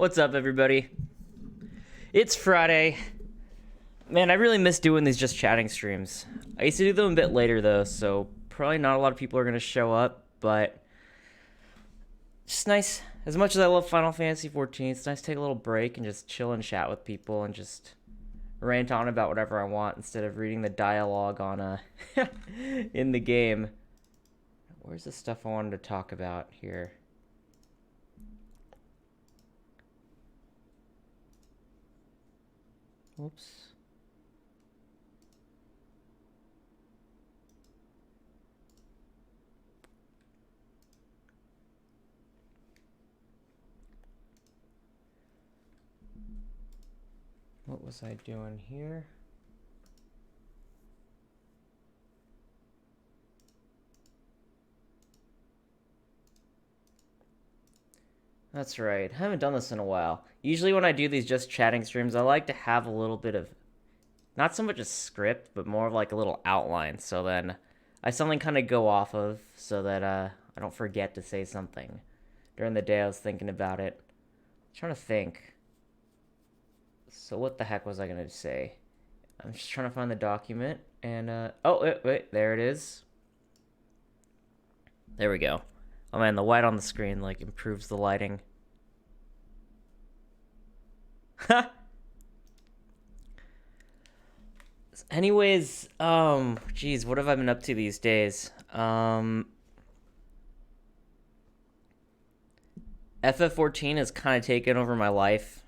What's up, everybody? It's Friday. Man, I really miss doing these just chatting streams. I used to do them a bit later, though, so probably not a lot of people are going to show up, but just nice. As much as I love Final Fantasy 14, it's nice to take a little break and just chill and chat with people and just rant on about whatever I want instead of reading the dialogue on in the game. Where's the stuff I wanted to talk about here? Whoops. What was I doing here? That's right. I haven't done this in a while. Usually when I do these just chatting streams, I like to have a little bit of, not so much a script, but more of like a little outline. So then I have something kind of go off of so that I don't forget to say something. During the day I was thinking about it. I'm trying to think. So what the heck was I going to say? I'm just trying to find the document. And, oh, wait, there it is. There we go. Oh man, the white on the screen, like, improves the lighting. Ha! Anyways, geez, what have I been up to these days? FF14 has kind of taken over my life.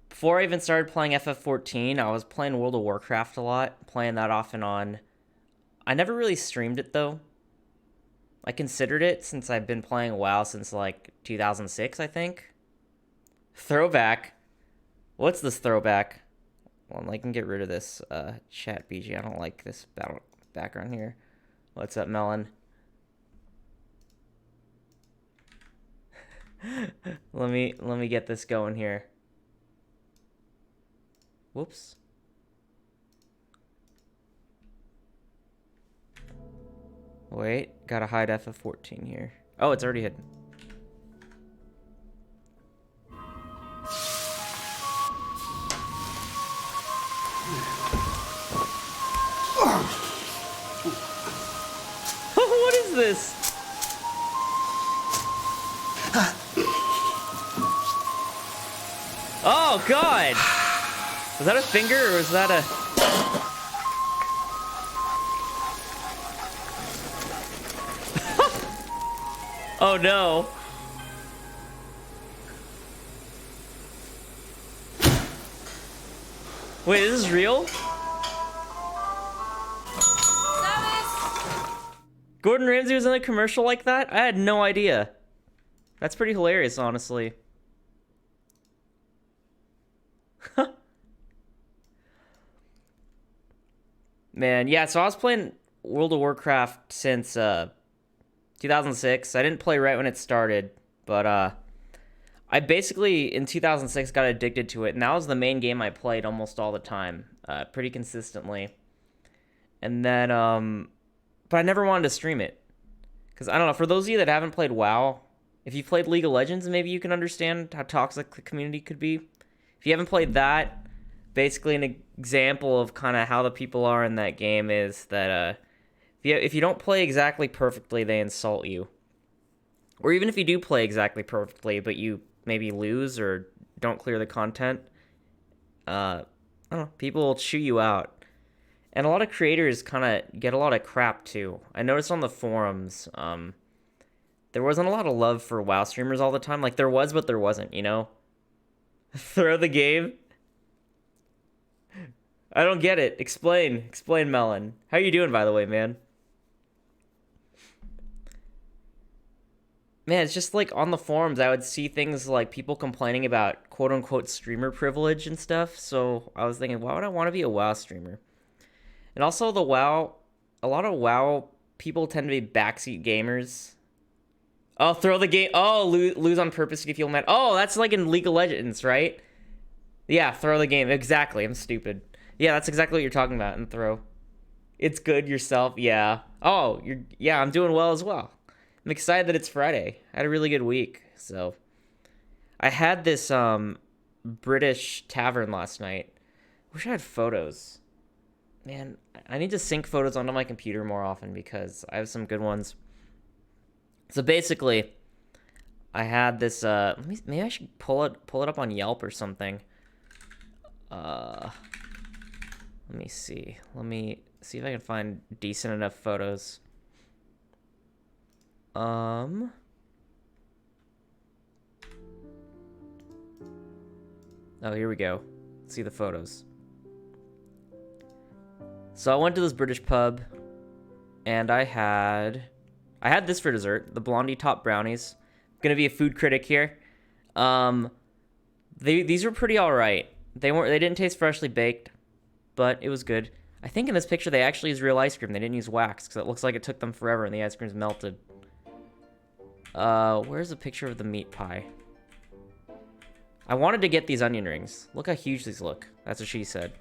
Before I even started playing FF14, I was playing World of Warcraft a lot, playing that off and on. I never really streamed it, though. I considered it since I've been playing WoW since, like, 2006, I think. Throwback. What's this throwback? Well, I can get rid of this chat BG. I don't like this background here. What's up, Melon? let me get this going here. Whoops. Wait, gotta hide FF14 here. Oh, it's already hidden. What is this? Oh, God! Was that a finger or was that a... Oh, no. Wait, this is real? Gordon Ramsay was in a commercial like that? I had no idea. That's pretty hilarious, honestly. Man, yeah, so I was playing World of Warcraft since 2006. I didn't play right when it started, but I basically, in 2006, got addicted to it, and that was the main game I played almost all the time, pretty consistently. And then, but I never wanted to stream it. Because, I don't know, for those of you that haven't played WoW, if you played League of Legends, maybe you can understand how toxic the community could be. If you haven't played that, basically an example of kind of how the people are in that game is that if you don't play exactly perfectly, they insult you. Or even if you do play exactly perfectly, but you maybe lose or don't clear the content, I don't know, people will chew you out. And a lot of creators kind of get a lot of crap, too. I noticed on the forums, there wasn't a lot of love for WoW streamers all the time. Like, there was, but there wasn't, you know? Throw the game? I don't get it. Explain, Melon. How you doing, by the way, man? Man, it's just like on the forums, I would see things like people complaining about quote-unquote streamer privilege and stuff. So I was thinking, why would I want to be a WoW streamer? And also a lot of WoW people tend to be backseat gamers. Oh, throw the game. Oh, lose on purpose if you feel mad. Oh, that's like in League of Legends, right? Yeah, throw the game. Exactly. I'm stupid. Yeah, that's exactly what you're talking about. And throw. It's good yourself. Yeah. Oh, yeah, I'm doing well as well. I'm excited that it's Friday. I had a really good week. So I had this British tavern last night. Wish I had photos. Man, I need to sync photos onto my computer more often because I have some good ones. So basically, I had this. Maybe I should pull it up on Yelp or something. Let me see. Let me see if I can find decent enough photos. Oh, here we go. Let's see the photos. So I went to this British pub, and I had this for dessert, the Blondie Top brownies. I'm gonna be a food critic here. These were pretty all right. They didn't taste freshly baked, but it was good. I think in this picture they actually used real ice cream. They didn't use wax because it looks like it took them forever and the ice cream's melted. Where's a picture of the meat pie? I wanted to get these onion rings. Look how huge these look. That's what she said.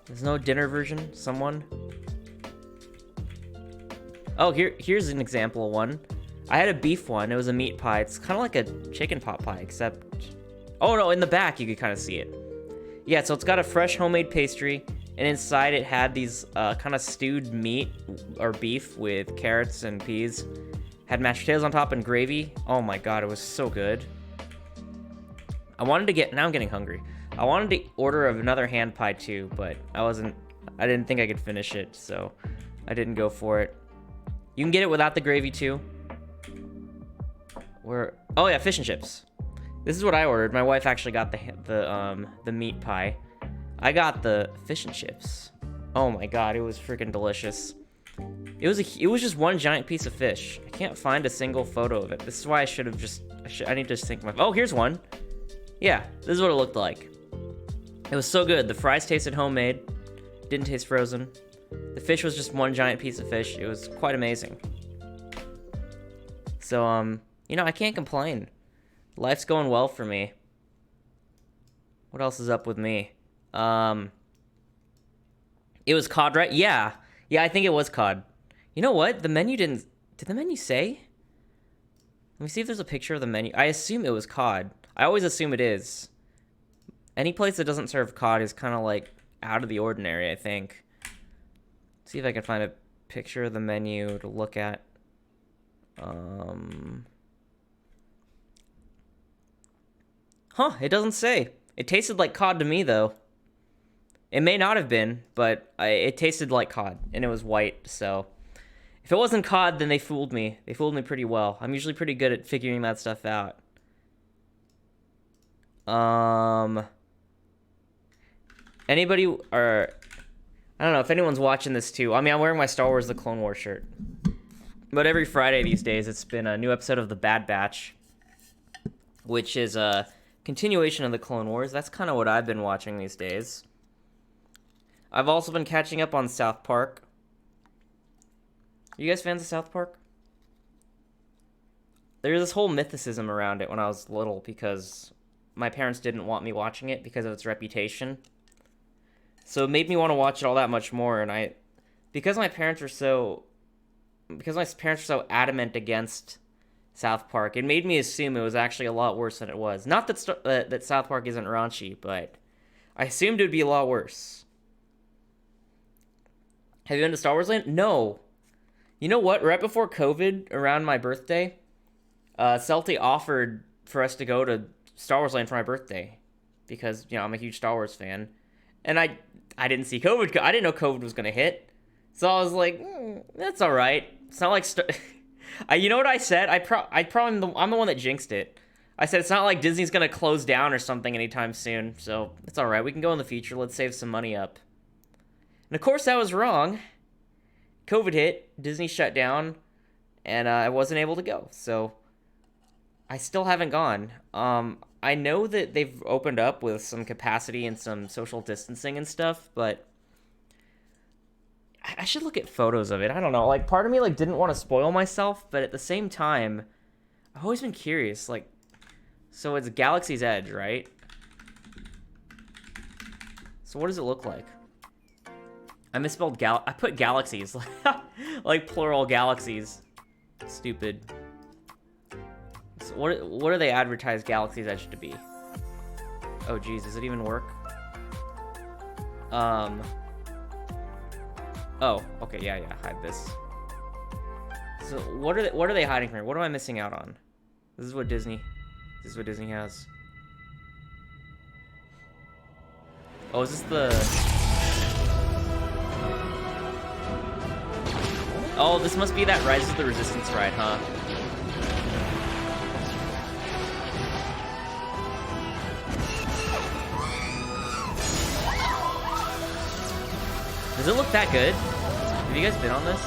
There's no dinner version. Someone. Oh, here's an example of one. I had a beef one. It was a meat pie. It's kind of like a chicken pot pie, except... Oh, no, in the back, you could kind of see it. Yeah, so it's got a fresh homemade pastry, and inside it had these kind of stewed meat or beef with carrots and peas. Had mashed potatoes on top and gravy. Oh my god, it was so good. I wanted to get... Now I'm getting hungry. I wanted to order another hand pie too, but I didn't think I could finish it, so I didn't go for it. You can get it without the gravy too. Oh yeah, fish and chips. This is what I ordered. My wife actually got the meat pie. I got the fish and chips. Oh my god, it was freaking delicious. It was just one giant piece of fish. I can't find a single photo of it. This is why I need to sync my... Oh, here's one. Yeah, this is what it looked like. It was so good. The fries tasted homemade. Didn't taste frozen. The fish was just one giant piece of fish. It was quite amazing. So, I can't complain. Life's going well for me. What else is up with me? It was cod, right? Yeah. Yeah, I think it was cod. You know what? The menu didn't... Did the menu say? Let me see if there's a picture of the menu. I assume it was cod. I always assume it is. Any place that doesn't serve cod is kind of like out of the ordinary, I think. Let's see if I can find a picture of the menu to look at. It doesn't say. It tasted like cod to me, though. It may not have been, but it tasted like cod, and it was white, so... If it wasn't cod, then they fooled me. They fooled me pretty well. I'm usually pretty good at figuring that stuff out. Anybody, or... I don't know if anyone's watching this, too. I mean, I'm wearing my Star Wars The Clone Wars shirt. But every Friday these days, it's been a new episode of The Bad Batch, which is a continuation of The Clone Wars. That's kind of what I've been watching these days. I've also been catching up on South Park. Are you guys fans of South Park? There's this whole mythicism around it when I was little because my parents didn't want me watching it because of its reputation. So it made me want to watch it all that much more, and because my parents were so adamant against South Park, it made me assume it was actually a lot worse than it was. Not that that South Park isn't raunchy, but I assumed it would be a lot worse. Have you been to Star Wars Land? No. You know what? Right before COVID, around my birthday, Celti offered for us to go to Star Wars Land for my birthday because, I'm a huge Star Wars fan. And I didn't see COVID. I didn't know COVID was going to hit. So I was like, that's all right. It's not like... you know what I said? I'm the one that jinxed it. I said it's not like Disney's going to close down or something anytime soon. So it's all right. We can go in the future. Let's save some money up. And of course I was wrong. COVID hit, Disney shut down, and I wasn't able to go. So I still haven't gone. I know that they've opened up with some capacity and some social distancing and stuff, but I should look at photos of it. I don't know. Like, part of me didn't want to spoil myself, but at the same time, I've always been curious. So it's Galaxy's Edge, right? So what does it look like? I misspelled I put galaxies, like plural galaxies. Stupid. So what do they advertise Galaxy's Edge to be? Oh geez, does it even work? Oh, okay, yeah, hide this. So what are they hiding from me? What am I missing out on? This is what Disney has. Oh, is this the... Oh, this must be that Rise of the Resistance ride, huh? Does it look that good? Have you guys been on this?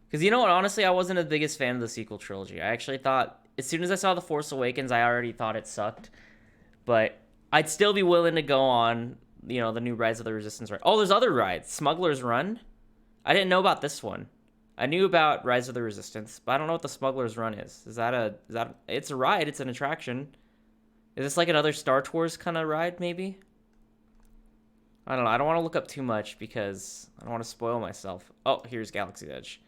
Because you know what? Honestly, I wasn't the biggest fan of the sequel trilogy. I actually thought, as soon as I saw The Force Awakens, I already thought it sucked. But I'd still be willing to go on, you know, the new Rise of the Resistance ride. Oh, there's other rides. Smuggler's Run. I didn't know about this one. I knew about Rise of the Resistance, but I don't know what the Smuggler's Run is. Is that it's a ride, it's an attraction. Is this like another Star Tours kind of ride, maybe? I don't know. I don't want to look up too much because I don't want to spoil myself. Oh, here's Galaxy's Edge.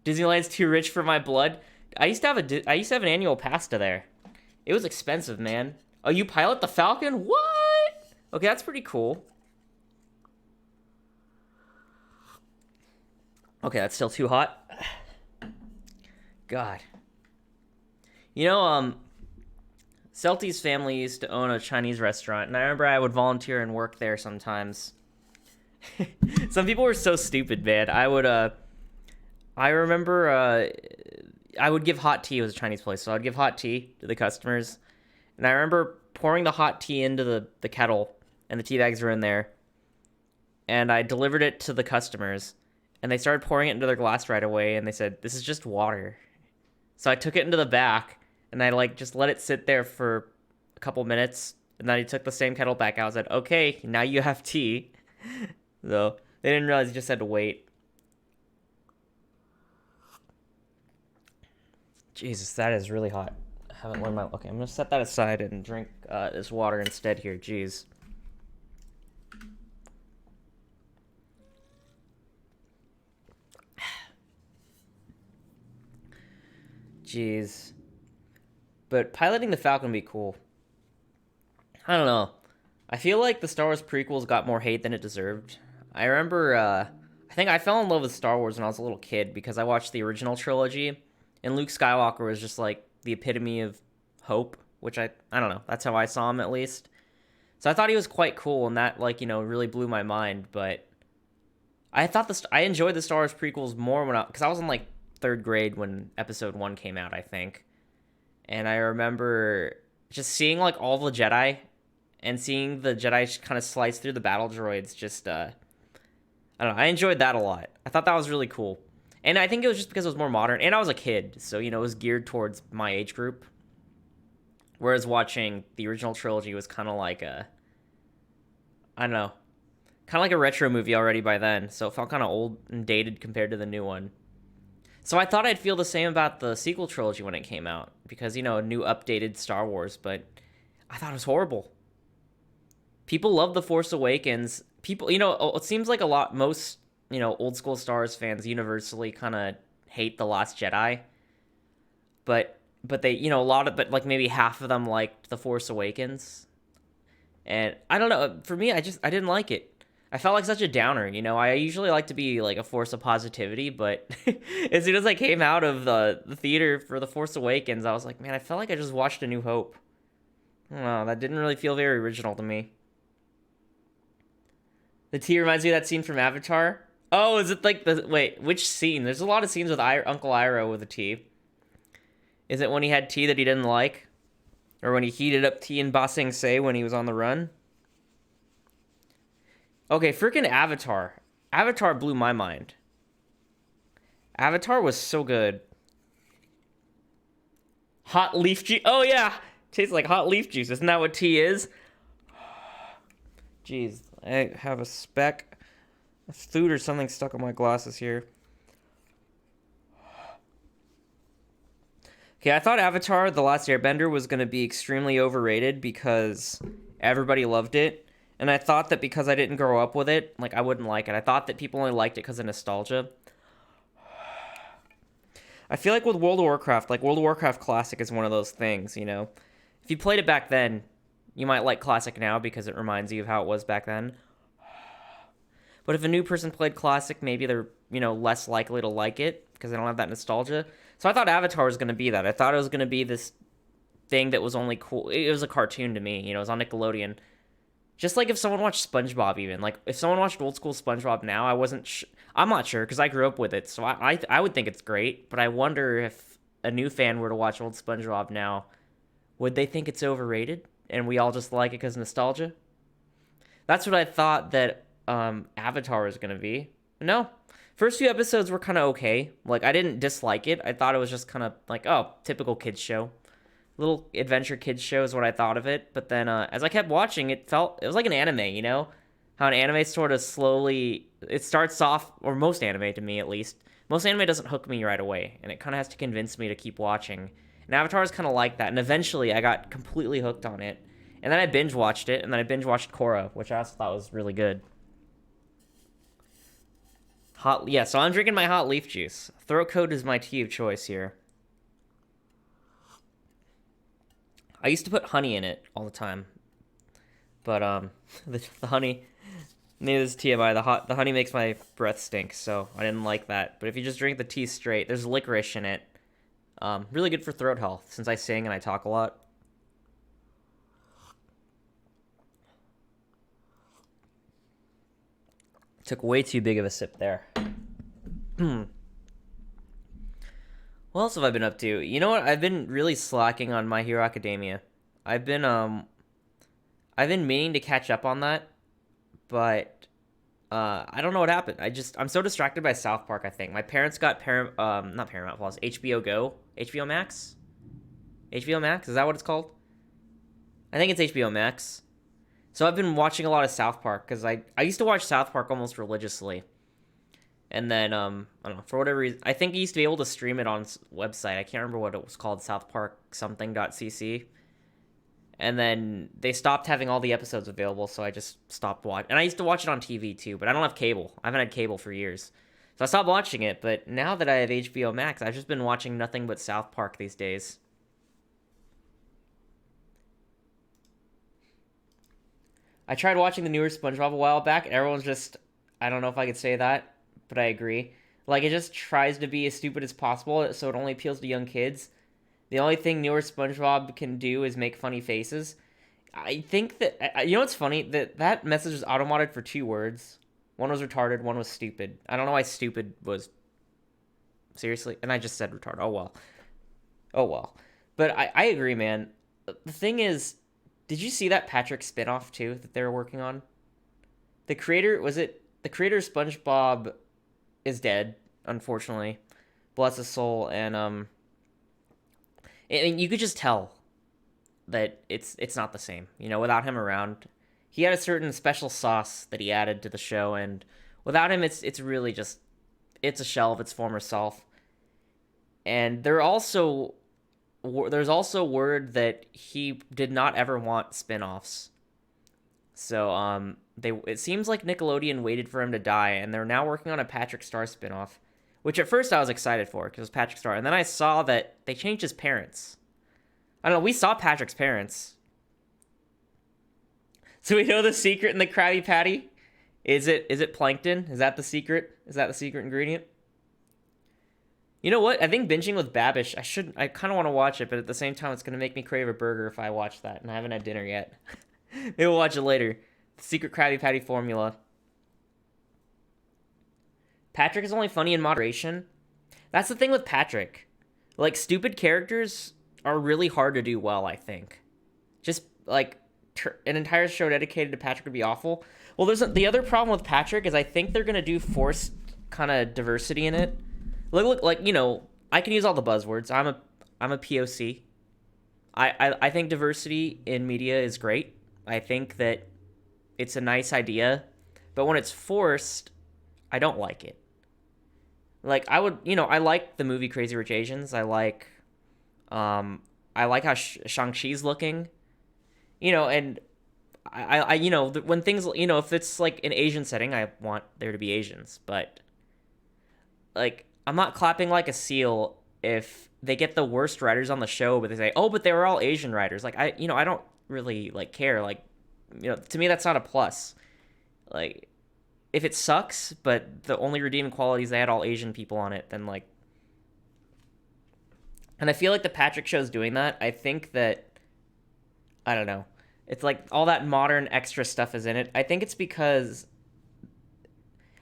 Disneyland's too rich for my blood. I used to have an annual pass to there. It was expensive, man. Oh, you pilot the Falcon? What? Okay, that's pretty cool. Okay, that's still too hot. God. You know, Celty's family used to own a Chinese restaurant, and I remember I would volunteer and work there sometimes. Some people were so stupid, man. I remember I would give hot tea. It was a Chinese place, so I'd give hot tea to the customers. And I remember pouring the hot tea into the kettle, and the tea bags were in there. And I delivered it to the customers, and they started pouring it into their glass right away, and they said, "This is just water." So I took it into the back, and I just let it sit there for a couple minutes, and then I took the same kettle back out and said, "Okay, now you have tea." So they didn't realize you just had to wait. Jesus, that is really hot. I haven't learned my... Okay, I'm going to set that aside and drink this water instead here. Jeez. Jeez. But piloting the Falcon would be cool. I don't know. I feel like the Star Wars prequels got more hate than it deserved. I remember, I think I fell in love with Star Wars when I was a little kid because I watched the original trilogy. And Luke Skywalker was just like the epitome of hope, which I don't know. That's how I saw him, at least. So I thought he was quite cool, and that really blew my mind. But I thought I enjoyed the Star Wars prequels more because I was in like 3rd grade when Episode 1 came out, I think. And I remember just seeing like all the Jedi and seeing the Jedi kind of slice through the battle droids. Just I don't know. I enjoyed that a lot. I thought that was really cool. And I think it was just because it was more modern. And I was a kid, so, it was geared towards my age group. Whereas watching the original trilogy was kind of like I don't know, kind of like a retro movie already by then. So it felt kind of old and dated compared to the new one. So I thought I'd feel the same about the sequel trilogy when it came out. Because, new updated Star Wars. But I thought it was horrible. People love The Force Awakens. People, it seems like most... old school Star Wars fans universally kind of hate The Last Jedi. But they, but maybe half of them liked The Force Awakens. And I don't know, for me, I didn't like it. I felt like such a downer, I usually like to be like a force of positivity, but as soon as I came out of the theater for The Force Awakens, I was like, man, I felt like I just watched A New Hope. I don't know, that didn't really feel very original to me. The tea reminds me of that scene from Avatar. Oh, is it like wait, which scene? There's a lot of scenes with Uncle Iroh with a tea. Is it when he had tea that he didn't like? Or when he heated up tea in Ba Sing Se when he was on the run? Okay, freaking Avatar. Avatar blew my mind. Avatar was so good. Hot leaf juice. Oh, yeah. Tastes like hot leaf juice. Isn't that what tea is? Jeez, I have a speck of food or something stuck on my glasses here. Okay, I thought Avatar: The Last Airbender was going to be extremely overrated because everybody loved it. And I thought that because I didn't grow up with it, I wouldn't like it. I thought that people only liked it because of nostalgia. I feel like with World of Warcraft, World of Warcraft Classic is one of those things, If you played it back then, You might like classic now because it reminds you of how it was back then. But if a new person played classic, maybe they're, less likely to like it because they don't have that nostalgia. So I thought Avatar was going to be that. I thought it was going to be this thing that was only cool. It was a cartoon to me, it was on Nickelodeon. Just like if someone watched SpongeBob, even like if someone watched old school SpongeBob now, I'm not sure because I grew up with it, so I would think it's great. But I wonder if a new fan were to watch old SpongeBob now, would they think it's overrated and we all just like it because nostalgia? That's what I thought that Avatar was gonna be. No, first few episodes were kind of okay. Like I didn't dislike it. I thought it was just kind of like, oh, typical kids show. Little adventure kids show is what I thought of it. But then as I kept watching, it was like an anime, how an anime sort of slowly, it starts off, or most anime to me at least, most anime doesn't hook me right away, and it kind of has to convince me to keep watching. And Avatar is kind of like that, and eventually I got completely hooked on it. And then I binge watched it, and then I binge watched Korra, which I also thought was really good. So I'm drinking my hot leaf juice. Throat coat is my tea of choice here. I used to put honey in it all the time, but the honey, maybe this is TMI. The honey makes my breath stink, so I didn't like that. But if you just drink the tea straight, there's licorice in it. Really good for throat health since I sing and I talk a lot. Took way too big of a sip there. What else have I been up to? You know what? I've been really slacking on My Hero Academia. I've been meaning to catch up on that, but I don't know what happened. I'm so distracted by South Park, I think. My parents got not Paramount Plus, HBO Go, HBO Max? HBO Max, is that what it's called? I think it's HBO Max. So I've been watching a lot of South Park because I used to watch South Park almost religiously. And then, I don't know, for whatever reason, I think you used to be able to stream it on website. I can't remember what it was called, South Park something.cc. And then they stopped having all the episodes available, so I just stopped watching. And I used to watch it on TV too, but I don't have cable. I haven't had cable for years. So I stopped watching it, but now that I have HBO Max, I've just been watching nothing but South Park these days. I tried watching the newer SpongeBob a while back, and everyone's just, I don't know if I could say that, but I agree. Like, it just tries to be as stupid as possible, so it only appeals to young kids. The only thing newer SpongeBob can do is make funny faces. I think that, what's funny? That message was auto-modded for 2 words. One was retarded, one was stupid. I don't know why stupid was... Seriously? And I just said retarded. Oh, well. Oh, well. But I agree, man. The thing is, did you see that Patrick spinoff, too, that they were working on? The creator of SpongeBob is dead, unfortunately. Bless his soul. And you could just tell that it's not the same, without him around. He had a certain special sauce that he added to the show, and without him, it's really just, it's a shell of its former self. And there's also word that he did not ever want spin-offs. So it seems like Nickelodeon waited for him to die, and they're now working on a Patrick Star spin-off, which at first I was excited for because it was Patrick Star, and then I saw that they changed his parents. I don't know, we saw Patrick's parents. So we know the secret in the Krabby Patty? Is it plankton? Is that the secret? Is that the secret ingredient? You know what? I think binging with Babish, I kind of want to watch it, but at the same time, it's going to make me crave a burger if I watch that, and I haven't had dinner yet. Maybe we'll watch it later. The secret Krabby Patty formula. Patrick is only funny in moderation. That's the thing with Patrick. Like, stupid characters are really hard to do well, I think. Just, like, an entire show dedicated to Patrick would be awful. Well, the other problem with Patrick is I think they're going to do forced kind of diversity in it. Look, like, I can use all the buzzwords. I'm a POC. I think diversity in media is great. I think that it's a nice idea, but when it's forced, I don't like it. Like, I like the movie Crazy Rich Asians. I like how Shang-Chi's looking, and when things, if it's like an Asian setting, I want there to be Asians, but like, I'm not clapping like a seal if they get the worst writers on the show, but they say, oh, but they were all Asian writers. Like, I don't really like care. Like, you know, to me that's not a plus. Like, if it sucks, but the only redeeming qualities they had all Asian people on it, then like. And I feel like the Patrick show's doing that. I think that, I don't know. It's like all that modern extra stuff is in it. I think it's because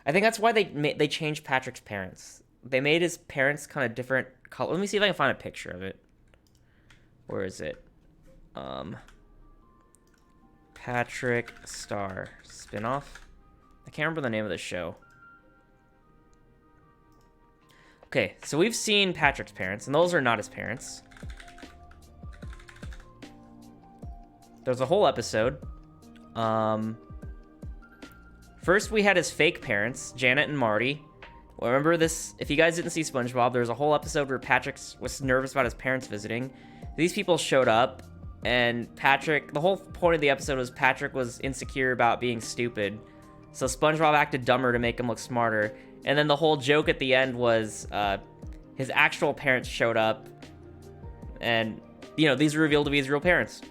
I think that's why they changed Patrick's parents. They made his parents kind of different color. Let me see if I can find a picture of it. Where is it? Patrick Star spinoff. I can't remember the name of the show. Okay, so we've seen Patrick's parents, and those are not his parents. There's a whole episode. First we had his fake parents, Janet and Marty. Well, remember this? If you guys didn't see SpongeBob, there was a whole episode where Patrick was nervous about his parents visiting. These people showed up, and Patrick, the whole point of the episode was Patrick was insecure about being stupid. So SpongeBob acted dumber to make him look smarter. And then the whole joke at the end was his actual parents showed up, and, you know, these were revealed to be his real parents.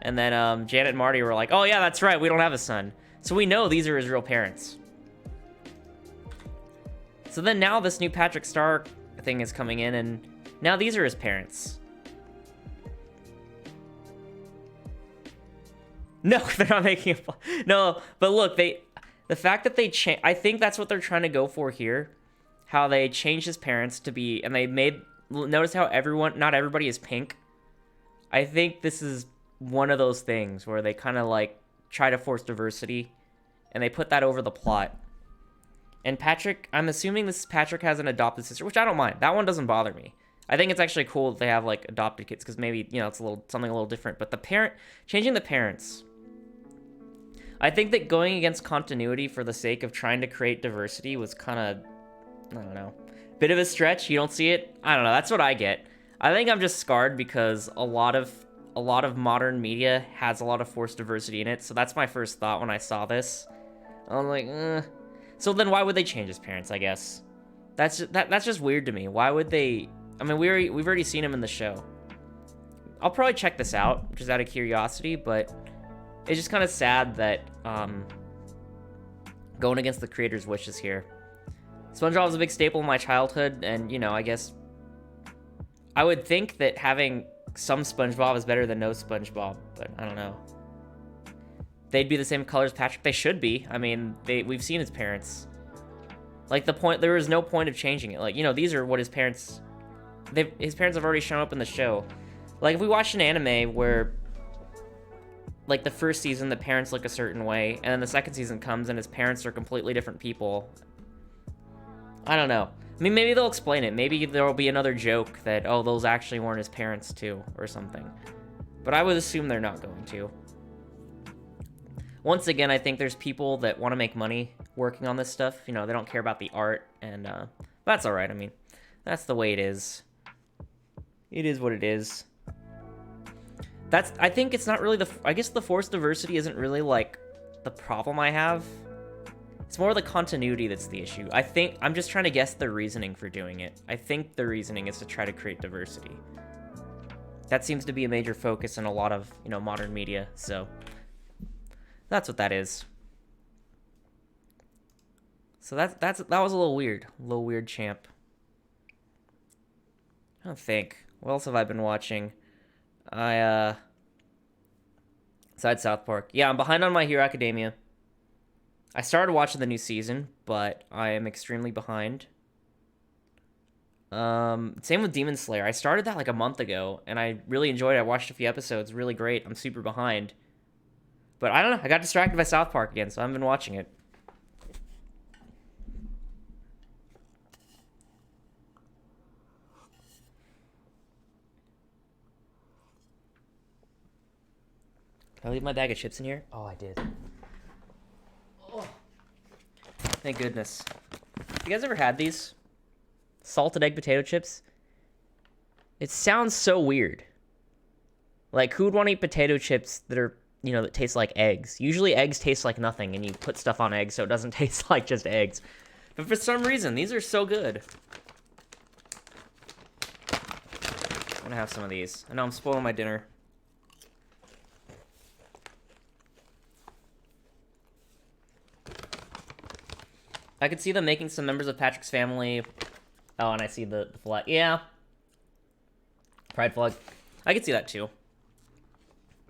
And then Janet and Marty were like, oh yeah, that's right, we don't have a son. So we know these are his real parents. So then now this new Patrick Star thing is coming in, and now these are his parents. No, they're not making a... No, but look, the fact that they change... I think that's what they're trying to go for here. How they changed his parents to be... And they made... Notice how not everybody is pink. I think this is one of those things where they kind of like try to force diversity, and they put that over the plot. And Patrick, I'm assuming Patrick has an adopted sister, which I don't mind. That one doesn't bother me. I think it's actually cool that they have like adopted kids, because maybe, you know, it's something a little different. But changing the parents, I think that going against continuity for the sake of trying to create diversity was kind of, I don't know, bit of a stretch. You don't see it? I don't know. That's what I get. I think I'm just scarred because a lot of modern media has a lot of forced diversity in it. So that's my first thought when I saw this. I'm like, So then why would they change his parents, I guess? That's just weird to me. Why would they... I mean, we've already seen him in the show. I'll probably check this out, just out of curiosity, but it's just kind of sad that going against the creator's wishes here. SpongeBob was a big staple in my childhood, and, you know, I guess I would think that having some SpongeBob is better than no SpongeBob, but I don't know. They'd be the same color as Patrick. They should be. I mean, we've seen his parents. Like, there is no point of changing it. Like, you know, these are what his parents... His parents have already shown up in the show. Like, if we watched an anime where, like, the first season, the parents look a certain way, and then the second season comes and his parents are completely different people. I don't know. I mean, maybe they'll explain it. Maybe there'll be another joke that, oh, those actually weren't his parents, too, or something. But I would assume they're not going to. Once again, I think there's people that want to make money working on this stuff. You know, they don't care about the art, and that's all right. I mean, that's the way it is. It is what it is. I think it's not really I guess the forced diversity isn't really, like, the problem I have. It's more the continuity that's the issue. I think, I'm just trying to guess the reasoning for doing it. I think the reasoning is to try to create diversity. That seems to be a major focus in a lot of, you know, modern media, so... That's what that is. So that was a little weird champ. I don't think. What else have I been watching? Besides South Park. Yeah, I'm behind on My Hero Academia. I started watching the new season, but I am extremely behind. Same with Demon Slayer. I started that like a month ago, and I really enjoyed it. I watched a few episodes. Really great. I'm super behind. But I don't know. I got distracted by South Park again, so I haven't been watching it. Did I leave my bag of chips in here? Oh, I did. Oh. Thank goodness. You guys ever had these? Salted egg potato chips? It sounds so weird. Like, who would want to eat potato chips that are, you know, that taste like eggs? Usually eggs taste like nothing, and you put stuff on eggs so it doesn't taste like just eggs. But for some reason, these are so good. I'm gonna have some of these. I know I'm spoiling my dinner. I could see them making some members of Patrick's family. Oh, and I see the flag. Yeah. Pride flag. I could see that too.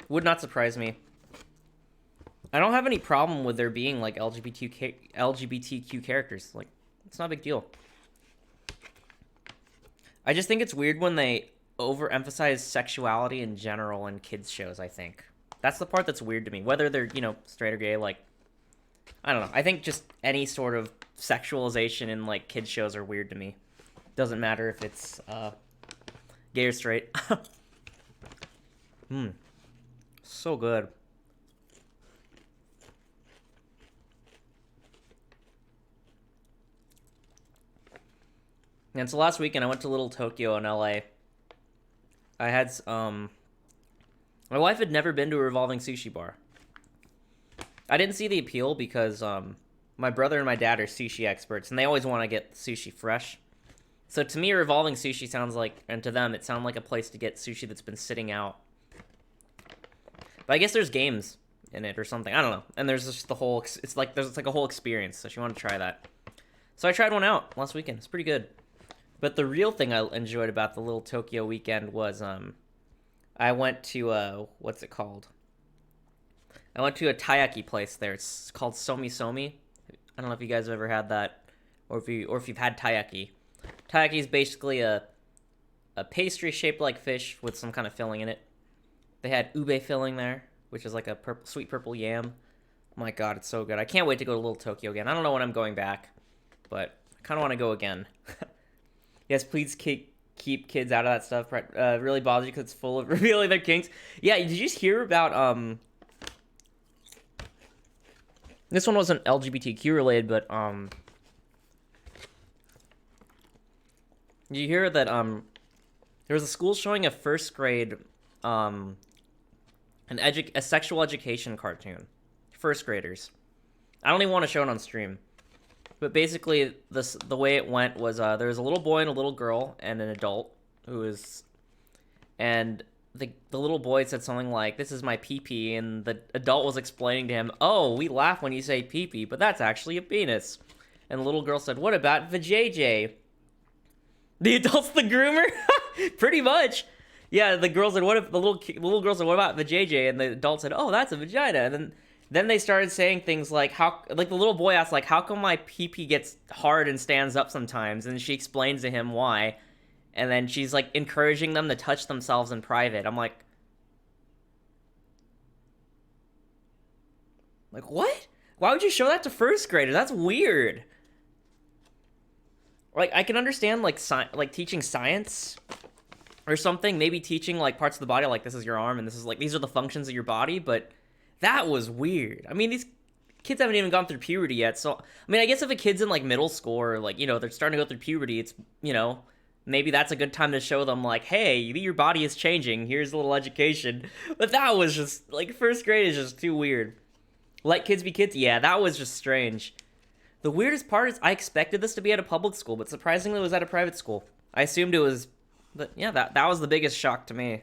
Would not surprise me. I don't have any problem with there being like LGBTQ characters. Like, it's not a big deal. I just think it's weird when they overemphasize sexuality in general in kids shows, I think. That's the part that's weird to me. Whether they're, you know, straight or gay, like, I don't know. I think just any sort of sexualization in, like, kids shows are weird to me. Doesn't matter if it's, gay or straight. So good. And so last weekend I went to Little Tokyo in LA. I had, my wife had never been to a revolving sushi bar. I didn't see the appeal because, my brother and my dad are sushi experts, and they always want to get sushi fresh. So to me, revolving sushi sounds like, and to them, it sounds like a place to get sushi that's been sitting out. But I guess there's games in it or something. I don't know. And there's just the whole, it's like a whole experience, so she wanted to try that. So I tried one out last weekend. It's pretty good. But the real thing I enjoyed about the Little Tokyo weekend was, I went to, what's it called? I went to a taiyaki place there. It's called Somi Somi. I don't know if you guys have ever had that, or if you've had taiyaki. Taiyaki is basically a pastry shaped like fish with some kind of filling in it. They had ube filling there, which is like a sweet purple yam. Oh my god, it's so good. I can't wait to go to Little Tokyo again. I don't know when I'm going back, but I kind of want to go again. Yes, please keep kids out of that stuff. Really bothers you because it's full of revealing their kinks. Yeah, did you just hear about, this one wasn't LGBTQ related, but, did you hear that, there was a school showing a first grade, a sexual education cartoon. First graders. I don't even want to show it on stream. But basically, the way it went was, there was a little boy and a little girl and an adult and the little boy said something like, "This is my pee-pee," and the adult was explaining to him, "Oh, we laugh when you say pee-pee, but that's actually a penis." And the little girl said, "What about vajayjay?" The adult's the groomer? Pretty much. Yeah, the girl said, "What if," the little girl said, "What about vajayjay?" And the adult said, "Oh, that's a vagina." And then they started saying things like, the little boy asked, like, "How come my pee-pee gets hard and stands up sometimes?" And she explains to him why. And then she's, like, encouraging them to touch themselves in private. I'm like, what? Why would you show that to first graders? That's weird. Like, I can understand, like, teaching science or something. Maybe teaching, like, parts of the body, like, this is your arm and this is, like, these are the functions of your body, but that was weird. I mean, these kids haven't even gone through puberty yet, so, I mean, I guess if a kid's in, like, middle school or, like, you know, they're starting to go through puberty, it's, you know, maybe that's a good time to show them, like, hey, your body is changing, here's a little education. But that was just, like, first grade is just too weird. Let kids be kids? Yeah, that was just strange. The weirdest part is I expected this to be at a public school, but surprisingly it was at a private school. I assumed it was, but yeah, that was the biggest shock to me.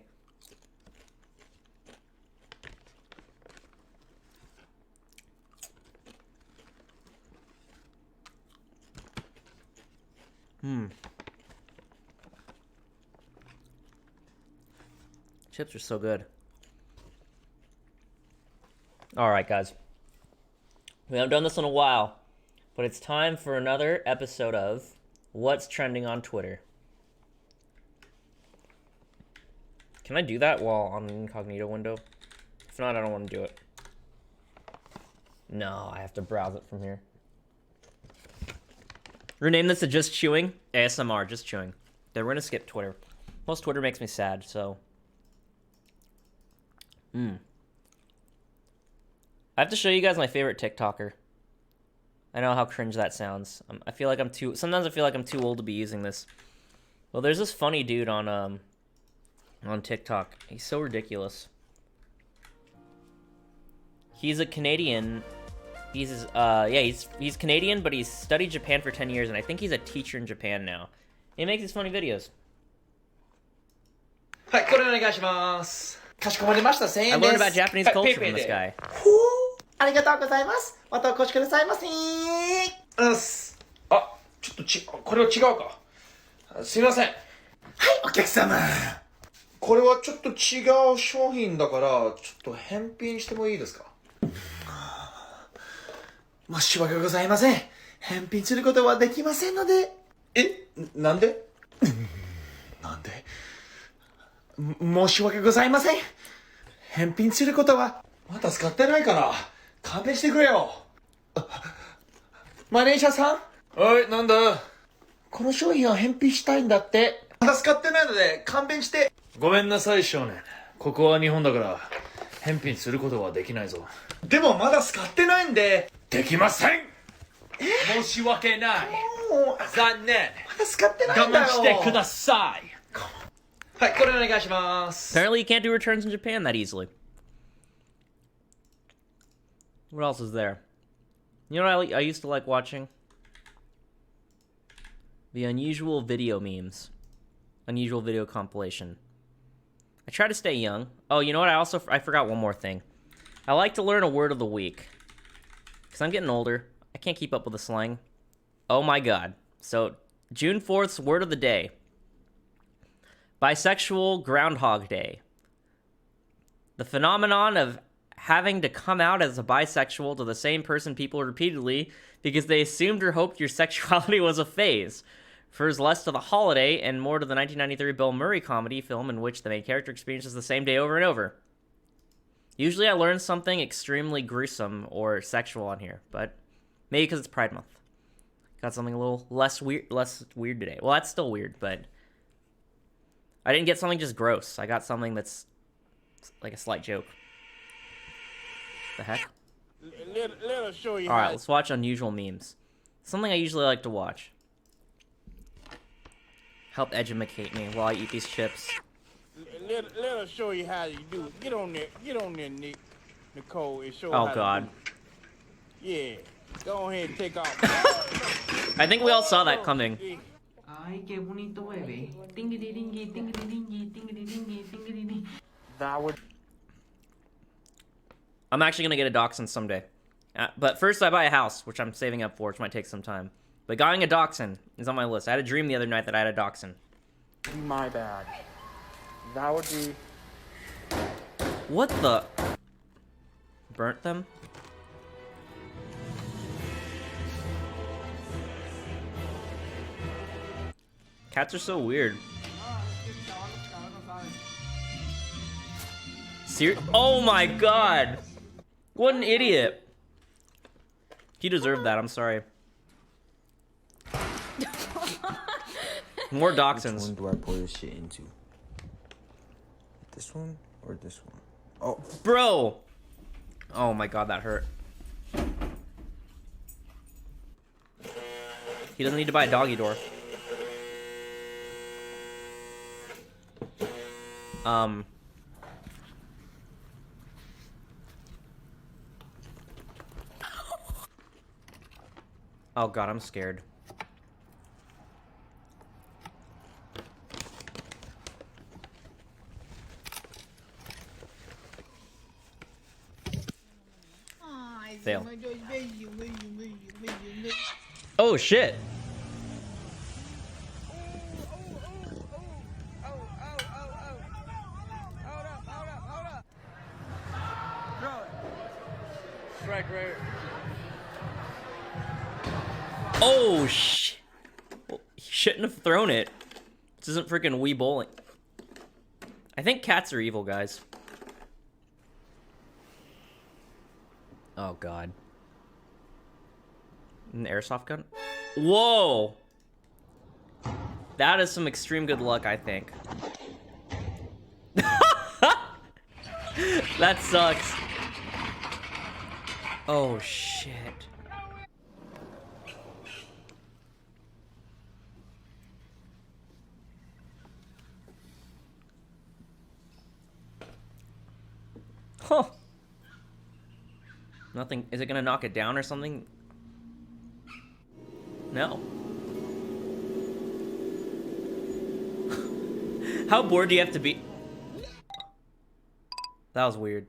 Chips are so good. Alright, guys. We haven't done this in a while, but it's time for another episode of What's Trending on Twitter. Can I do that while on an incognito window? If not, I don't want to do it. No, I have to browse it from here. Rename this to Just Chewing. ASMR, Just Chewing. Then we're gonna skip Twitter. Most Twitter makes me sad, so. I have to show you guys my favorite TikToker. I know how cringe that sounds. I feel like sometimes I feel like I'm too old to be using this. Well, there's this funny dude on TikTok. He's so ridiculous. He's a Canadian. He's Canadian, but he's studied Japan for 10 years, and I think he's a teacher in Japan now. He makes these funny videos. I learned about Japanese culture from this guy. あちょっとこれは違うか。すいません。はい、お客様。これはちょっと違う商品だから、ちょっと返品してもいいですか？申し訳ございません。返品することはできませんので。なんで？なんで？申し訳ございません。返品することは、まだ使ってないから、勘弁してくれよ。マネージャーさん？はい、なんだ？この商品を返品したいんだって。まだ使ってないので、勘弁して。ごめんなさい少年、ここは日本だから返品することはできないぞ。でもまだ使ってないんで。できません。申し訳ない。残念。まだ使ってないんだよ。我慢してください。はい、これお願いします。Apparently, you can't do returns in Japan that easily. What else is there? You know what I used to like watching? The Unusual Video Memes. Unusual Video Compilation. I try to stay young. Oh, you know what? I forgot one more thing. I like to learn a word of the week. Because I'm getting older. I can't keep up with the slang. Oh my god. So, June 4th's word of the day. Bisexual Groundhog Day. The phenomenon of having to come out as a bisexual to the same person people repeatedly because they assumed or hoped your sexuality was a phase. Refers less to the holiday and more to the 1993 Bill Murray comedy film in which the main character experiences the same day over and over. Usually I learn something extremely gruesome or sexual on here, but maybe because it's Pride Month. Got something a little less weird today. Well, that's still weird, but I didn't get something just gross. I got something that's like a slight joke. The heck? Let us show you. Alright, let's watch unusual memes. Something I usually like to watch. Help educate me while I eat these chips. Let us show you how you do it. Get on there, Nick, Nicole, and show. Oh how god. To do it. Yeah, go ahead and take off. I think we all saw that coming. Ay, qué bonito bebé. Tingiri-dingi, tingiri-dingi, tingiri-dingi, tingiri-dingi. That would. I'm actually gonna get a dachshund someday. But first I buy a house, which I'm saving up for, which might take some time. But getting a dachshund is on my list. I had a dream the other night that I had a dachshund. My bad. That would be. What the? Burnt them? Cats are so weird. Oh my god! What an idiot! He deserved that, I'm sorry. More dachshunds. Which one do I pour this shit into? This one or this one? Oh, Bro! Oh my god, that hurt. He doesn't need to buy a doggy door. Oh god, I'm scared. Fail. Oh shit! Strike right. Oh shit! He shouldn't have thrown it. This isn't freaking Wii bowling. I think cats are evil, guys. Oh god. An airsoft gun? Whoa! That is some extreme good luck, I think. That sucks. Oh shit. Huh. Nothing. Is it gonna knock it down or something? No. How bored do you have to be? That was weird.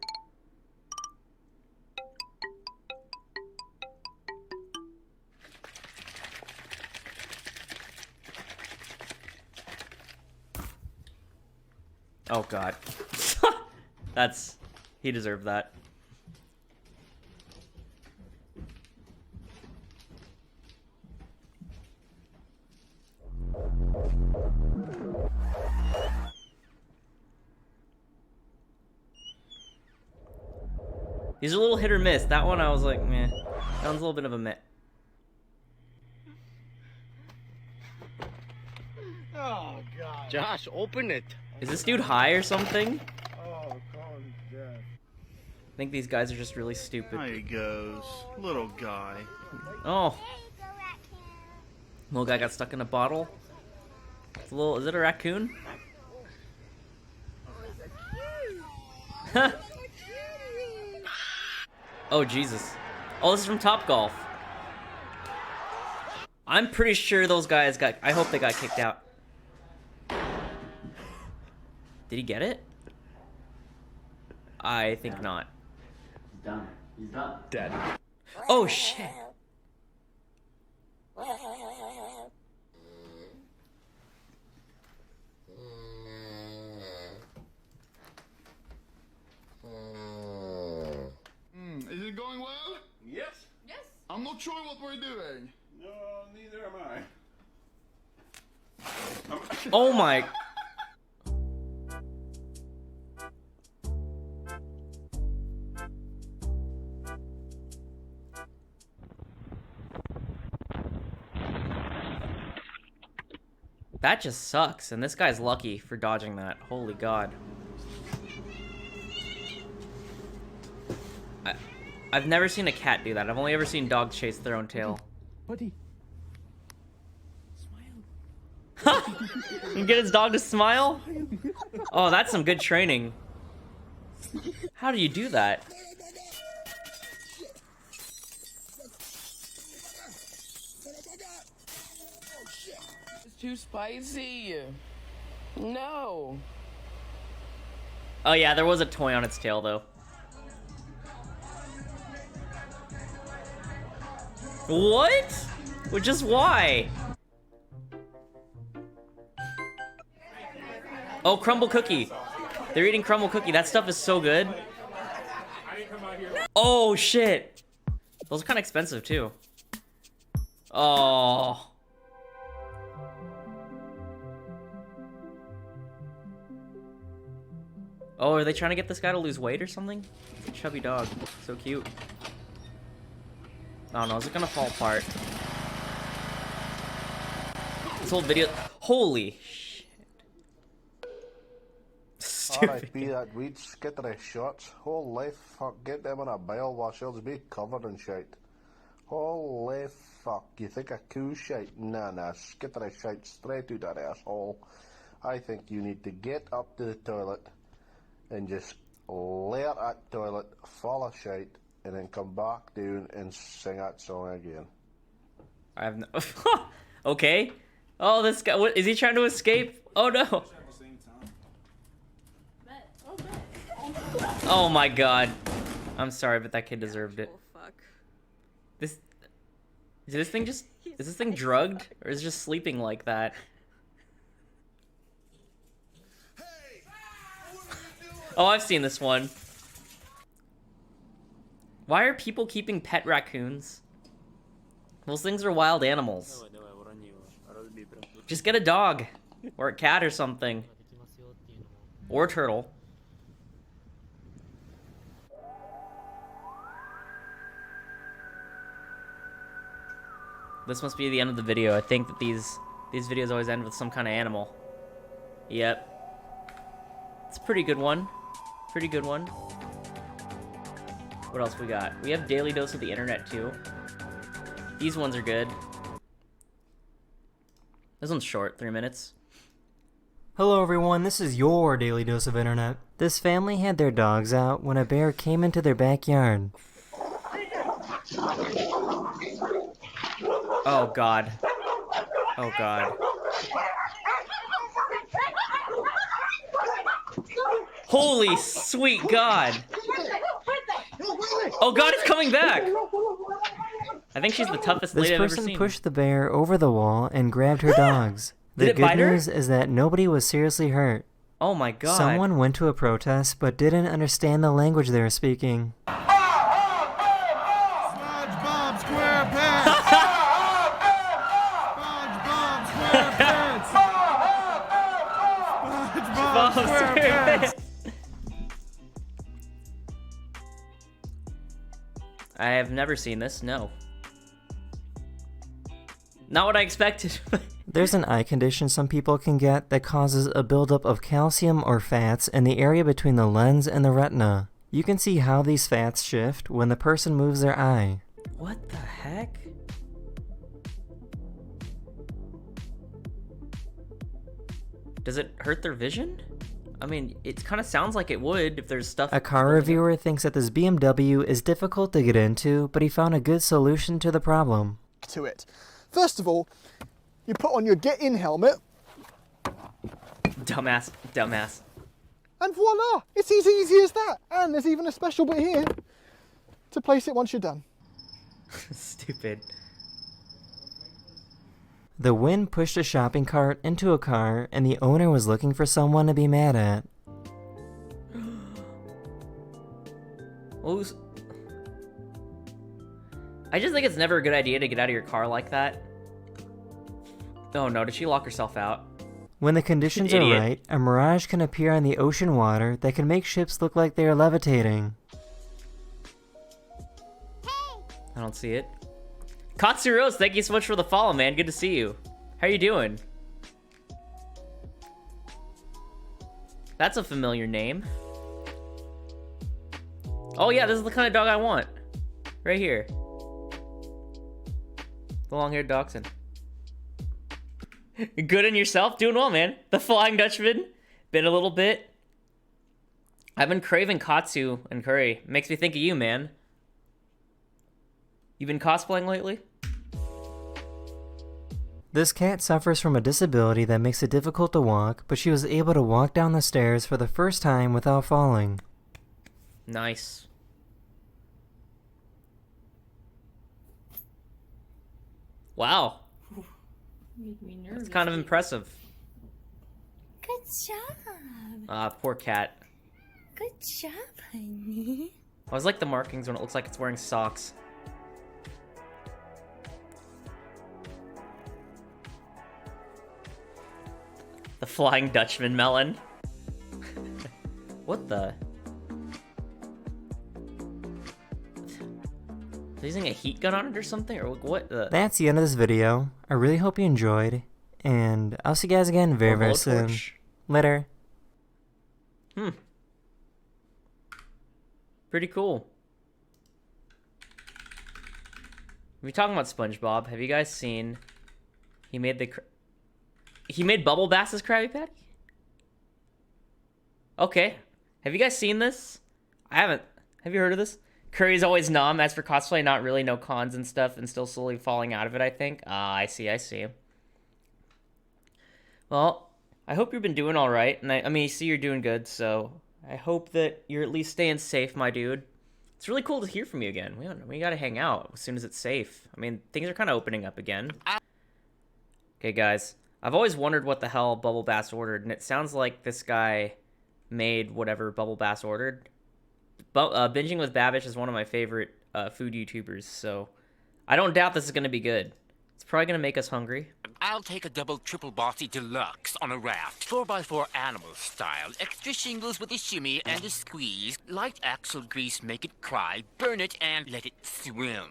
Oh god. That's... He deserved that. These are a little hit or miss. That one I was like, meh. That one's a little bit of a meh. Oh, God. Josh, open it. Is this dude high or something? Oh, Colin's dead. I think these guys are just really stupid. There he goes. Little guy. Oh. Little guy got stuck in a bottle. It's a little... Is it a raccoon? Oh, Jesus. Oh, this is from Topgolf. I'm pretty sure those guys got... I hope they got kicked out. Did he get it? I think not. He's done. He's done. Dead. Oh, shit. Is it going well? Yes. Yes. I'm not sure what we're doing. No, neither am I. Oh, my... That just sucks, and this guy's lucky for dodging that. Holy God. I've never seen a cat do that. I've only ever seen dogs chase their own tail. Buddy. You get his dog to smile? Oh, that's some good training. How do you do that? It's too spicy. No. Oh yeah, there was a toy on its tail though. What? Well, just why? Oh, crumble cookie. They're eating crumble cookie. That stuff is so good. Oh shit. Those are kind of expensive too. Oh. Oh, are they trying to get this guy to lose weight or something? It's a chubby dog. So cute. I don't know, is it gonna fall apart? This whole video... Holy shit. Stupid. R.I.P. that weed skittery shots. Holy fuck, get them in a bale while she'll be covered in shite. Holy fuck, you think a cool shite? Nah, skittery shite straight to that asshole. I think you need to get up to the toilet and just let that toilet full of shite and then come back down and sing that song again. I have no... Okay. Oh, this guy... What, is he trying to escape? Oh, no. Oh, my God. I'm sorry, but that kid deserved it. This... Is this thing just... Is this thing drugged? Or is it just sleeping like that? Oh, I've seen this one. Why are people keeping pet raccoons? Those things are wild animals. Just get a dog. Or a cat or something. Or a turtle. This must be the end of the video. I think that these videos always end with some kind of animal. Yep. It's a pretty good one. Pretty good one. What else we got? We have Daily Dose of the Internet too. These ones are good. This one's short, 3 minutes. Hello everyone, this is your Daily Dose of Internet. This family had their dogs out when a bear came into their backyard. Oh God. Oh God. Holy sweet God. Oh God, it's coming back. I think she's the toughest lady I've ever seen. This person pushed the bear over the wall and grabbed her dogs. The Did it good bite her? news is that nobody was seriously hurt. Oh my god. Someone went to a protest but didn't understand the language they were speaking. SpongeBob SquarePants! SpongeBob SquarePants! SpongeBob SquarePants! I have never seen this, no. Not what I expected. There's an eye condition some people can get that causes a buildup of calcium or fats in the area between the lens and the retina. You can see how these fats shift when the person moves their eye. What the heck? Does it hurt their vision? I mean, it kind of sounds like it would if there's stuff... A car reviewer thinks that this BMW is difficult to get into, but he found a good solution to the problem. To it. First of all, you put on your get-in helmet. Dumbass. And voila! It's as easy as that. And there's even a special bit here to place it once you're done. Stupid. The wind pushed a shopping cart into a car, and the owner was looking for someone to be mad at. I just think it's never a good idea to get out of your car like that. Oh no, did she lock herself out? When the conditions are right, a mirage can appear on the ocean water that can make ships look like they are levitating. I don't see it. Katsu Rose, thank you so much for the follow, man. Good to see you. How you doing? That's a familiar name. Oh yeah, this is the kind of dog I want. Right here. The long-haired dachshund. Good in yourself? Doing well, man. The Flying Dutchman. Been a little bit. I've been craving katsu and curry. Makes me think of you, man. You been cosplaying lately? This cat suffers from a disability that makes it difficult to walk, but she was able to walk down the stairs for the first time without falling. Nice. Wow. Make me nervous. That's kind of impressive. Good job. Poor cat. Good job, honey. I always like the markings when it looks like it's wearing socks. The Flying Dutchman melon. What the? Is he using a heat gun on it or something? Or what the? That's the end of this video. I really hope you enjoyed, and I'll see you guys again very, very soon. Later. Pretty cool. We're talking about SpongeBob. Have you guys seen? He made Bubble Bass's Krabby Patty? Okay. Have you guys seen this? I haven't. Have you heard of this? Curry's always numb. As for cosplay, not really. No cons and stuff, and still slowly falling out of it, I think. I see. Well, I hope you've been doing all right. And I mean, I see you're doing good, so I hope that you're at least staying safe, my dude. It's really cool to hear from you again. We gotta hang out as soon as it's safe. I mean, things are kind of opening up again. Okay, guys. I've always wondered what the hell Bubble Bass ordered, and it sounds like this guy made whatever Bubble Bass ordered. Binging with Babish is one of my favorite food YouTubers, so I don't doubt this is going to be good. It's probably going to make us hungry. I'll take a double triple bossy deluxe on a raft, 4x4 animal style. Extra shingles with a shimmy and a squeeze. Light axle grease, make it cry, burn it, and let it swim.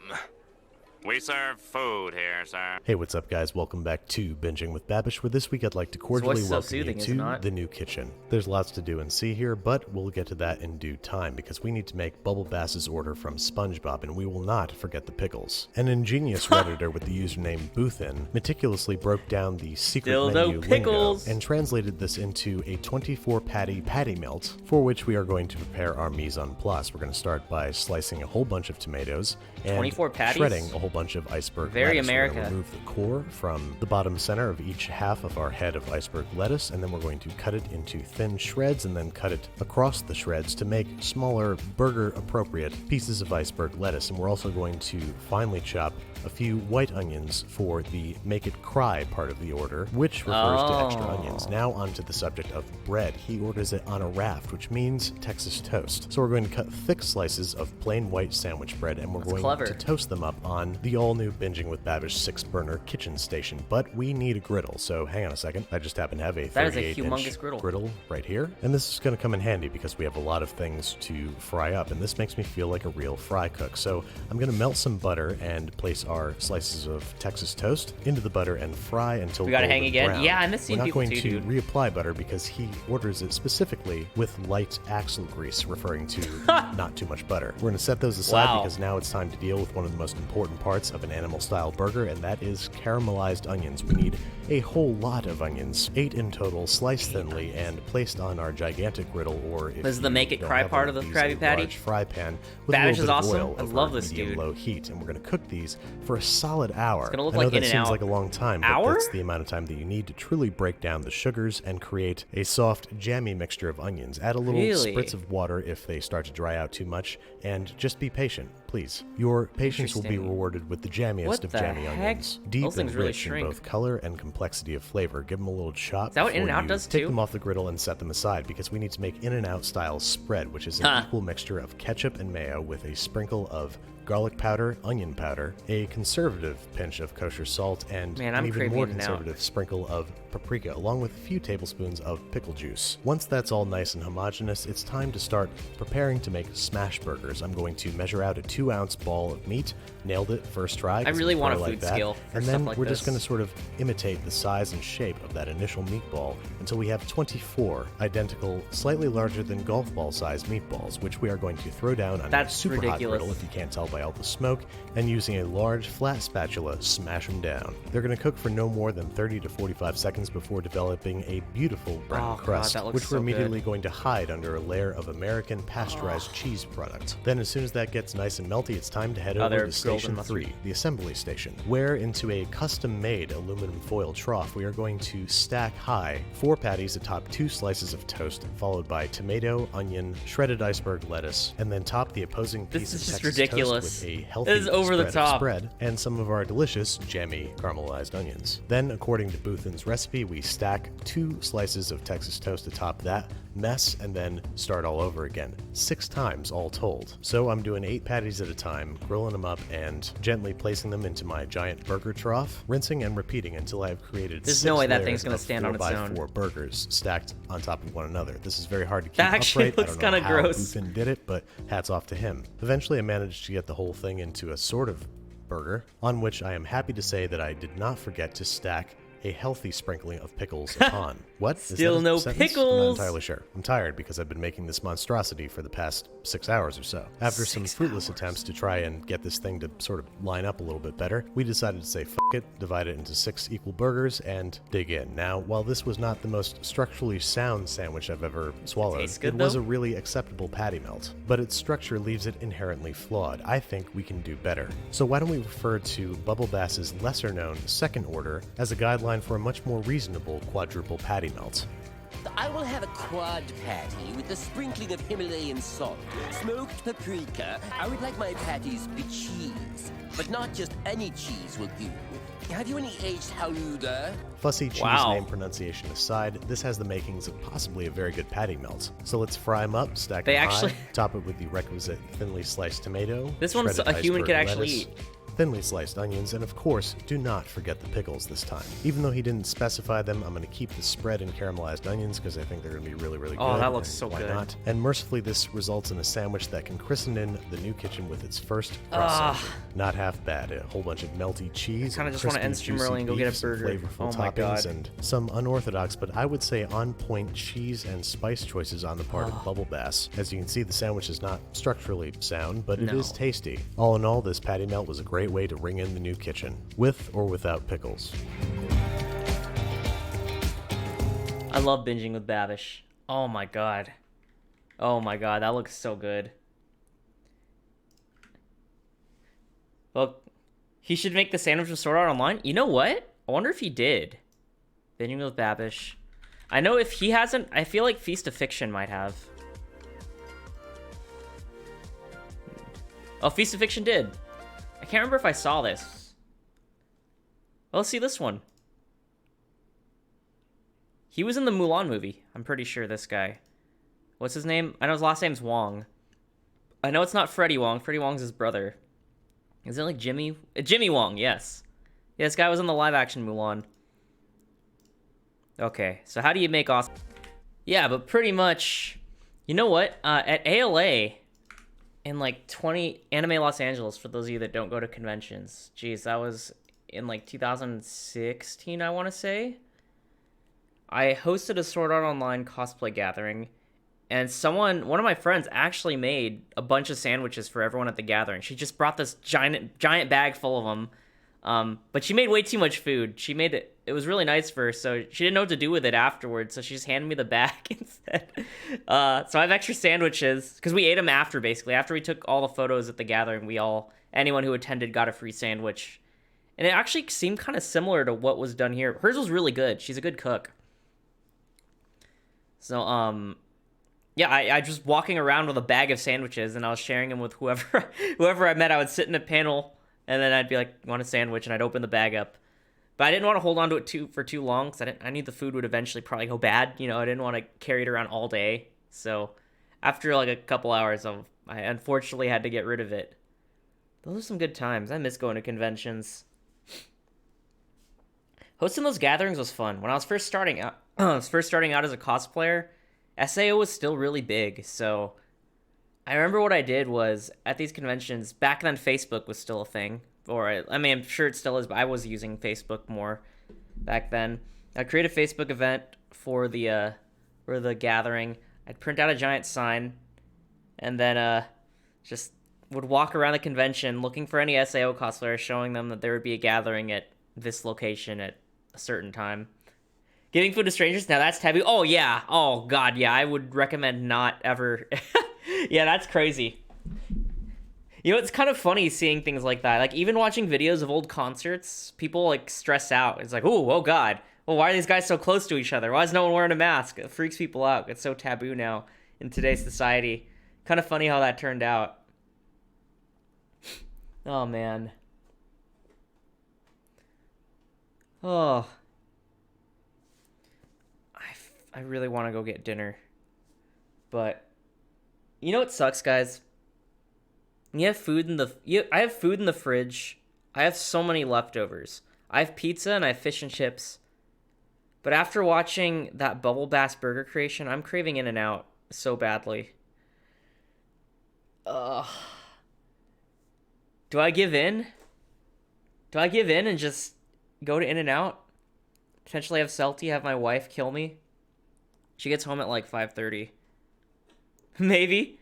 We serve food here, sir. Hey, what's up, guys? Welcome back to Binging with Babish, where this week I'd like to cordially welcome you to the new kitchen. There's lots to do and see here, but we'll get to that in due time, because we need to make Bubble Bass's order from SpongeBob, and we will not forget the pickles. An ingenious Redditor with the username Boothin meticulously broke down the secret menu lingo and translated this into a 24-patty patty melt, for which we are going to prepare our mise en place. We're going to start by slicing a whole bunch of tomatoes and 24 patties? shredding a whole bunch of iceberg Very lettuce. We're America. going to remove the core from the bottom center of each half of our head of iceberg lettuce, and then we're going to cut it into thin shreds and then cut it across the shreds to make smaller burger-appropriate pieces of iceberg lettuce. And we're also going to finely chop a few white onions for the make it cry part of the order, which refers to extra onions. Now onto the subject of bread. He orders it on a raft, which means Texas toast. So we're going to cut thick slices of plain white sandwich bread, and we're going to toast them up on the all-new Binging with Babish 6-burner kitchen station. But we need a griddle, so hang on a second. I just happen to have a 38-inch griddle right here, and this is going to come in handy because we have a lot of things to fry up, and this makes me feel like a real fry cook. So I'm going to melt some butter and place our slices of Texas toast into the butter and fry until we gotta golden hang again. brown. Yeah, I miss seeing people too, dude. We're not going to reapply butter because he orders it specifically with light axle grease, referring to not too much butter. We're going to set those aside because now it's time to deal with one of the most important parts of an animal-style burger, and that is caramelized onions. We need a whole lot of onions, 8 in total, sliced thinly and placed on our gigantic griddle, or if this is the make it cry part of the Krabby Patty. Large fry pan with Babish a little bit is awesome. of oil I over love this dude. medium-low heat, and we're going to cook these for a solid hour. It's gonna look I know like that In and seems Out. like a long time, but that's the amount of time that you need to truly break down the sugars and create a soft, jammy mixture of onions. Add a little spritz of water if they start to dry out too much, and just be patient, please. Your patience will be rewarded with the jammiest of jammy onions. Deep Those and things really rich in shrink. both color and complexity of flavor. Give them a little chop. Is that what before In-N-Out you does take too? them off the griddle and set them aside, because we need to make In-N-Out style spread, which is an equal mixture of ketchup and mayo with a sprinkle of garlic powder, onion powder, a conservative pinch of kosher salt, and an even more conservative sprinkle of paprika, along with a few tablespoons of pickle juice. Once that's all nice and homogeneous, it's time to start preparing to make smash burgers. I'm going to measure out a 2-ounce ball of meat. Nailed it first try. I really want a like food that. skill for And stuff then like we're this. just going to sort of imitate the size and shape of that initial meatball until we have 24 identical, slightly larger than golf ball size meatballs, which we are going to throw down on a super hot griddle, if you can't tell by all the smoke, and using a large flat spatula, smash them down. They're going to cook for no more than 30 to 45 seconds before developing a beautiful brown crust, which we're immediately going to hide under a layer of American pasteurized cheese product. Then as soon as that gets nice and melty, it's time to head over to Station 3, the assembly station, where into a custom-made aluminum foil trough, we are going to stack high 4 patties atop 2 slices of toast, followed by tomato, onion, shredded iceberg lettuce, and then top the opposing piece of Texas toast with a healthy This is over the top spread and some of our delicious jammy caramelized onions. Then, according to Buthen's recipe, we stack 2 slices of Texas toast atop that mess and then start all over again, 6 times all told. So I'm doing 8 patties at a time, grilling them up and gently placing them into my giant burger trough, rinsing and repeating until I have created There's 6 no way that layers thing's gonna of stand on its 4x4 own. burgers stacked on top of one another. This is very hard to keep That actually upright. looks I don't know kinda how gross. Buthen did it, but hats off to him. Eventually I managed to get the whole thing into a sort of burger, on which I am happy to say that I did not forget to stack a healthy sprinkling of pickles upon. What? Is Still that a no sentence? I'm not pickles. entirely sure. I'm tired because I've been making this monstrosity for the past 6 hours or so. After some fruitless attempts to try and get this thing to sort of line up a little bit better, we decided to say f it, divide it into 6 equal burgers, and dig in. Now, while this was not the most structurally sound sandwich I've ever swallowed, good, it was though? a really acceptable patty melt, but its structure leaves it inherently flawed. I think we can do better. So why don't we refer to Bubble Bass's lesser-known second order as a guideline for a much more reasonable quadruple patty melt. I will have a quad patty with a sprinkling of Himalayan salt, smoked paprika. I would like my patties with cheese, but not just any cheese will do. Have you any aged Hauda? Fussy cheese name pronunciation aside, this has the makings of possibly a very good patty melt. So let's fry them up, stack They them actually- high, top it with the requisite thinly sliced tomato. This one's shredded a human iceberg could actually lettuce, eat. thinly sliced onions, and of course, do not forget the pickles this time. Even though he didn't specify them, I'm going to keep the spread and caramelized onions because I think they're going to be really, really good. Oh, that looks and so why good. not? And mercifully, this results in a sandwich that can christen in the new kitchen with its first cross Ah. section. Not half bad. A whole bunch of melty cheese, I kinda and just wanna crispy, end stream juicy early and go get a beef, some burger. flavorful Oh my toppings, God. and some unorthodox, but I would say on-point cheese and spice choices on the part of Bubble Bass. As you can see, the sandwich is not structurally sound, but it No. is tasty. All in all, this patty melt was a great way to ring in the new kitchen, with or without pickles. I love binging with Babish. Oh my god. Oh my god, that looks so good. Well, He should make the sandwich with Sword Art Online. You know what? I wonder if he did. Binging with Babish. I know if he hasn't, I feel like Feast of Fiction might have. Oh, Feast of Fiction did. I can't remember if I saw this. Oh, let's see this one. He was in the Mulan movie. I'm pretty sure this guy. What's his name? I know his last name's Wong. I know it's not Freddie Wong. Freddie Wong's his brother. Is it like Jimmy? Jimmy Wong, yes. Yeah, this guy was in the live-action Mulan. Okay, so how do you make awesome? Yeah, but pretty much... You know what? At ALA, in like 20... Anime Los Angeles, for those of you that don't go to conventions. Jeez, that was in like 2016, I want to say. I hosted a Sword Art Online cosplay gathering, and one of my friends actually made a bunch of sandwiches for everyone at the gathering. She just brought this giant bag full of them, but she made way too much food. She made it was really nice for her, so she didn't know what to do with it afterwards, so she just handed me the bag instead. So I have extra sandwiches, because we ate them after, basically. After we took all the photos at the gathering, anyone who attended got a free sandwich. And it actually seemed kind of similar to what was done here. Hers was really good. She's a good cook. So, yeah, I just walking around with a bag of sandwiches, and I was sharing them with whoever I met. I would sit in a panel, and then I'd be like, want a sandwich, and I'd open the bag up. But I didn't want to hold on to it for too long, because I knew the food would eventually probably go bad. You know, I didn't want to carry it around all day. So after like a couple hours, I unfortunately had to get rid of it. Those are some good times. I miss going to conventions. Hosting those gatherings was fun. When I was first starting out, as a cosplayer, SAO was still really big. So I remember what I did was at these conventions, back then Facebook was still a thing. Or I mean, I'm sure it still is, but I was using Facebook more back then. I'd create a Facebook event for the gathering. I'd print out a giant sign, and then just would walk around the convention looking for any SAO cosplayers, showing them that there would be a gathering at this location at a certain time. Giving food to strangers, now that's taboo. Oh yeah, oh god, yeah, I would recommend not ever. Yeah, that's crazy. You know, it's kind of funny seeing things like that. Like, even watching videos of old concerts, people, like, stress out. It's like, oh god. Well, why are these guys so close to each other? Why is no one wearing a mask? It freaks people out. It's so taboo now in today's society. Kind of funny how that turned out. Oh, man. Oh. I really want to go get dinner. But, you know what sucks, guys? You have food in I have food in the fridge. I have so many leftovers. I have pizza and I have fish and chips. But after watching that Bubble Bass burger creation, I'm craving In-N-Out so badly. Do I give in? Do I give in and just go to In-N-Out? Potentially have Celty, have my wife kill me? She gets home at like 5:30. Maybe?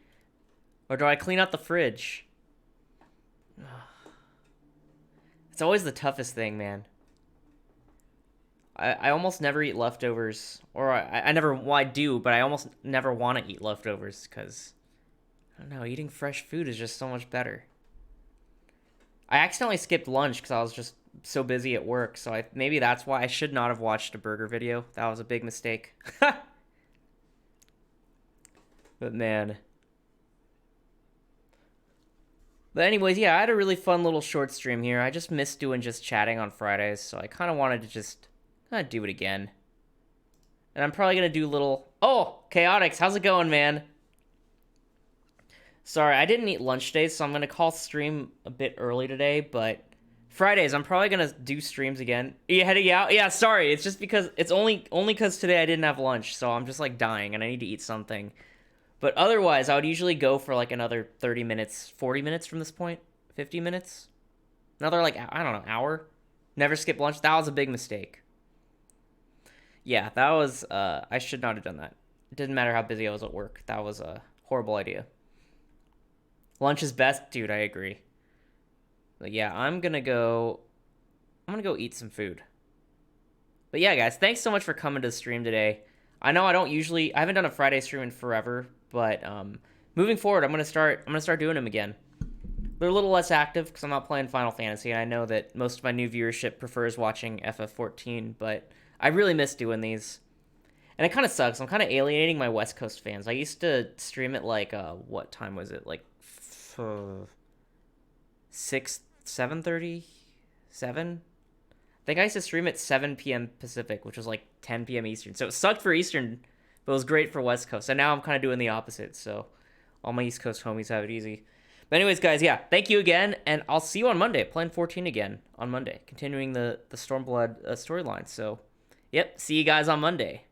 Or do I clean out the fridge? It's always the toughest thing, man. I almost never eat leftovers. Or I do, but I almost never want to eat leftovers because, I don't know, eating fresh food is just so much better. I accidentally skipped lunch because I was just so busy at work, so maybe that's why I should not have watched a burger video. That was a big mistake. But man... But anyways, yeah, I had a really fun little short stream here. I just missed doing just chatting on Fridays, so I kind of wanted to just do it again. And I'm probably going to do little... Oh, Chaotix, how's it going, man? Sorry, I didn't eat lunch today, so I'm going to call stream a bit early today, but Fridays, I'm probably going to do streams again. Are you heading out? Yeah, sorry, it's just because... It's only because today I didn't have lunch, so I'm just, like, dying, and I need to eat something. But otherwise, I would usually go for, like, another 30 minutes, 40 minutes from this point, 50 minutes. Another, like, I don't know, hour. Never skip lunch. That was a big mistake. Yeah, that was, I should not have done that. It didn't matter how busy I was at work. That was a horrible idea. Lunch is best. Dude, I agree. But yeah, I'm gonna go eat some food. But yeah, guys, thanks so much for coming to the stream today. I know I haven't done a Friday stream in forever, but moving forward, I'm gonna start doing them again. They're a little less active because I'm not playing Final Fantasy, and I know that most of my new viewership prefers watching FF14, but I really miss doing these. And it kind of sucks. I'm kind of alienating my West Coast fans. I used to stream at like, what time was it? Like 7:30? 7? I think I used to stream at 7 p.m. Pacific, which was like 10 p.m. Eastern. So it sucked for Eastern, but it was great for West Coast. And now I'm kind of doing the opposite, so all my East Coast homies have it easy. But anyways, guys, yeah, thank you again, and I'll see you on Monday, playing 14 again on Monday, continuing the Stormblood storyline. So, yep, see you guys on Monday.